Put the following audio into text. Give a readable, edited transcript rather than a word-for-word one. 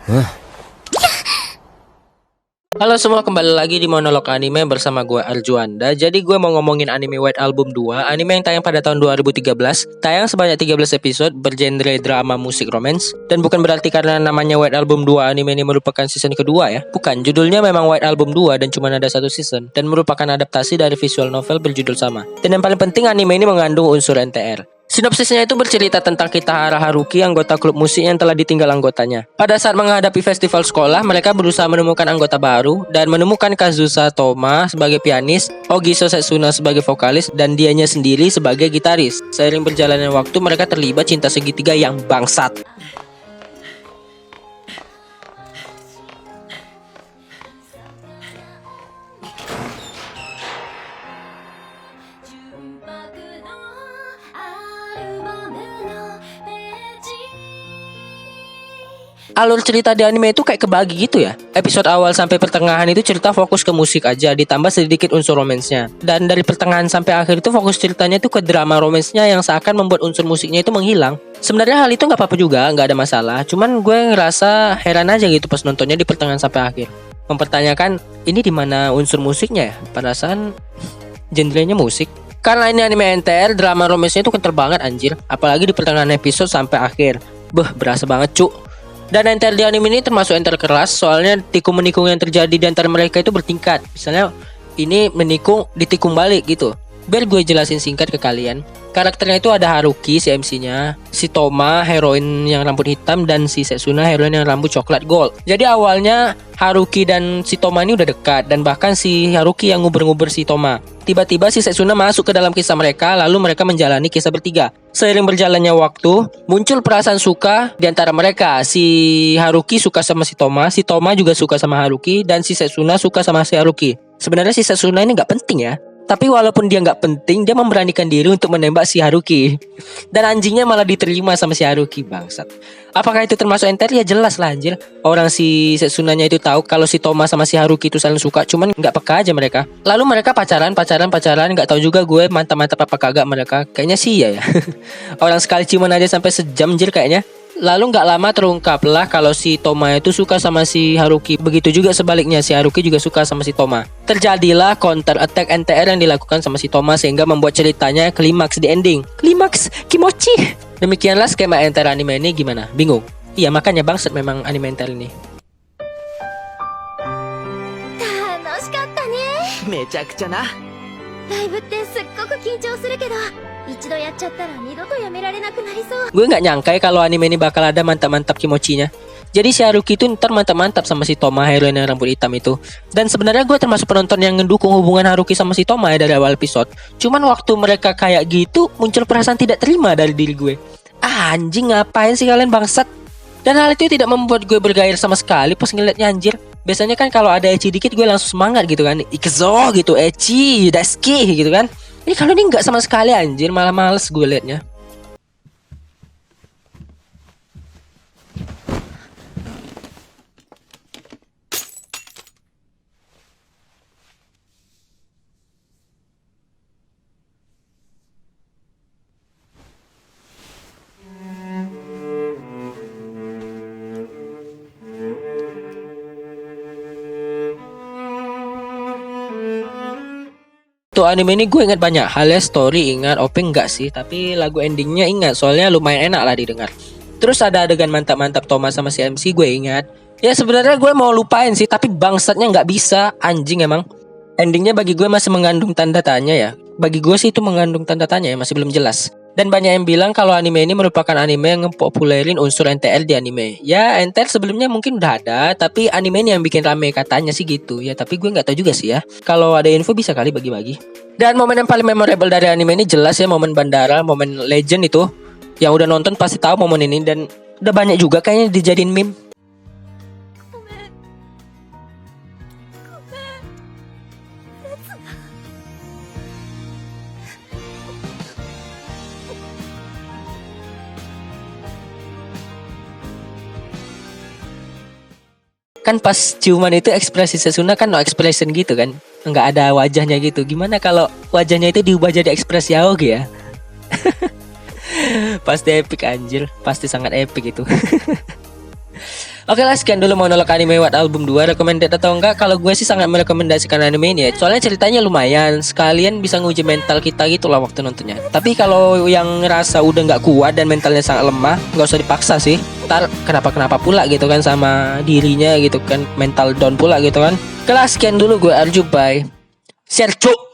Halo semua, kembali lagi di Monolog Anime bersama gue Arjuanda. Jadi gue mau ngomongin anime White Album 2, anime yang tayang pada tahun 2013. Tayang sebanyak 13 episode, bergenre drama musik romance. Dan bukan berarti karena namanya White Album 2 anime ini merupakan season kedua ya. Bukan, judulnya memang White Album 2 dan cuma ada satu season. Dan merupakan adaptasi dari visual novel berjudul sama. Dan yang paling penting, anime ini mengandung unsur NTR. Sinopsisnya itu bercerita tentang Kitahara Haruki, anggota klub musik yang telah ditinggal anggotanya. Pada saat menghadapi festival sekolah, mereka berusaha menemukan anggota baru dan menemukan Kazusa Toma sebagai pianis, Ogiso Setsuna sebagai vokalis, dan dianya sendiri sebagai gitaris. Seiring berjalannya waktu, mereka terlibat cinta segitiga yang bangsat. Alur cerita di anime itu kayak kebagi gitu ya. Episode awal sampai pertengahan itu cerita fokus ke musik aja, ditambah sedikit unsur romansnya. Dan dari pertengahan sampai akhir itu fokus ceritanya itu ke drama romansnya yang seakan membuat unsur musiknya itu menghilang. Sebenarnya hal itu nggak apa-apa juga, nggak ada masalah. Cuman gue ngerasa heran aja gitu pas nontonnya di pertengahan sampai akhir. Mempertanyakan, ini di mana unsur musiknya ya? Perasaan genrenya musik. Karena ini anime NTR, drama romansnya itu kental banget anjir. Apalagi di pertengahan episode sampai akhir. Berasa banget cuk. Dan NTR di anime ini termasuk NTR keras, soalnya tikung-menikung yang terjadi di antara mereka itu bertingkat. Misalnya ini menikung ditikung balik gitu. Biar gue jelasin singkat ke kalian. Karakternya itu ada Haruki, si MC-nya, si Toma, heroin yang rambut hitam, dan si Setsuna, heroin yang rambut coklat gold. Jadi awalnya Haruki dan si Toma ini udah dekat, dan bahkan si Haruki yang nguber-nguber si Toma. Tiba-tiba si Setsuna masuk ke dalam kisah mereka, lalu mereka menjalani kisah bertiga. Seiring berjalannya waktu, muncul perasaan suka di antara mereka. Si Haruki suka sama si Toma juga suka sama Haruki, dan si Setsuna suka sama si Haruki. Sebenarnya si Setsuna ini gak penting ya. Tapi walaupun dia nggak penting, dia memberanikan diri untuk menembak si Haruki. Dan anjingnya malah diterima sama si Haruki, bangsat. Apakah itu termasuk NTR? Ya jelas lah anjir. Orang si Setsunanya itu tahu kalau si Toma sama si Haruki itu saling suka, cuman nggak peka aja mereka. Lalu mereka pacaran, nggak tahu juga gue mantap-mantap apa kagak mereka. Kayaknya sih ya. Orang sekali ciuman aja sampai sejam anjir kayaknya. Lalu gak lama terungkaplah kalau si Toma itu suka sama si Haruki. Begitu juga sebaliknya, si Haruki juga suka sama si Toma. Terjadilah counter attack NTR yang dilakukan sama si Toma, sehingga membuat ceritanya klimaks di ending. Klimaks kimochi. Demikianlah skema NTR anime ini. Gimana? Bingung? Iya, makanya bangsat memang anime NTR ini. 楽しかったね。めちゃくちゃな。ライブってすっごく緊張するけど、一度やっちゃったら二度とやめられなくなりそう。 Gue gak nyangka ya kalau anime ini bakal ada mantap-mantap kimochinya. Jadi si Haruki itu ntar mantap-mantap sama si Toma, heroin yang rambut hitam itu. Dan sebenarnya gue termasuk penonton yang ngedukung hubungan Haruki sama si Toma ya dari awal episode. Cuman waktu mereka kayak gitu, muncul perasaan tidak terima dari diri gue. Anjing, ngapain sih kalian bangsat? Dan hal itu tidak membuat gue bergairah sama sekali pas ngeliatnya anjir. Biasanya kan kalau ada ecchi dikit gue langsung semangat gitu kan. Ikuzo gitu, ecchi, daisuki gitu kan. Ini kalau ini nggak sama sekali anjir, malah males gue liatnya. Tuh anime ini gue ingat banyak hal ya, story ingat, OP enggak sih, tapi lagu endingnya ingat, soalnya lumayan enak lah didengar. Terus ada adegan mantap-mantap Thomas sama si MC gue ingat. Ya sebenarnya gue mau lupain sih, tapi bangsatnya nggak bisa, anjing emang. Endingnya bagi gue masih mengandung tanda tanya ya. Bagi gue sih itu mengandung tanda tanya ya, masih belum jelas. Dan banyak yang bilang kalau anime ini merupakan anime yang ngepopulerin unsur NTR di anime. Ya NTR sebelumnya mungkin udah ada, tapi anime ini yang bikin rame katanya sih gitu. Ya tapi gue gak tahu juga sih ya. Kalau ada info bisa kali bagi-bagi. Dan momen yang paling memorable dari anime ini jelas ya momen bandara, momen legend itu. Yang udah nonton pasti tahu momen ini dan udah banyak juga kayaknya dijadiin meme. Kan pas ciuman itu ekspresi Setsuna kan no expression gitu kan, nggak ada wajahnya gitu. Gimana kalau wajahnya itu diubah jadi ekspresi Aogi ya? Pasti epic anjir, pasti sangat epic itu. Oke lah, sekian dulu monolog anime What Album 2. Recommended atau enggak? Kalau gue sih sangat merekomendasikan anime ini ya. Soalnya ceritanya lumayan, sekalian bisa nguji mental kita gitu lah waktu nontonnya. Tapi kalau yang ngerasa udah nggak kuat dan mentalnya sangat lemah, nggak usah dipaksa sih. Ntar kenapa pula gitu kan sama dirinya gitu kan, mental down pula gitu kan. Oke lah, sekian dulu gue Arju, bye. Share cuk.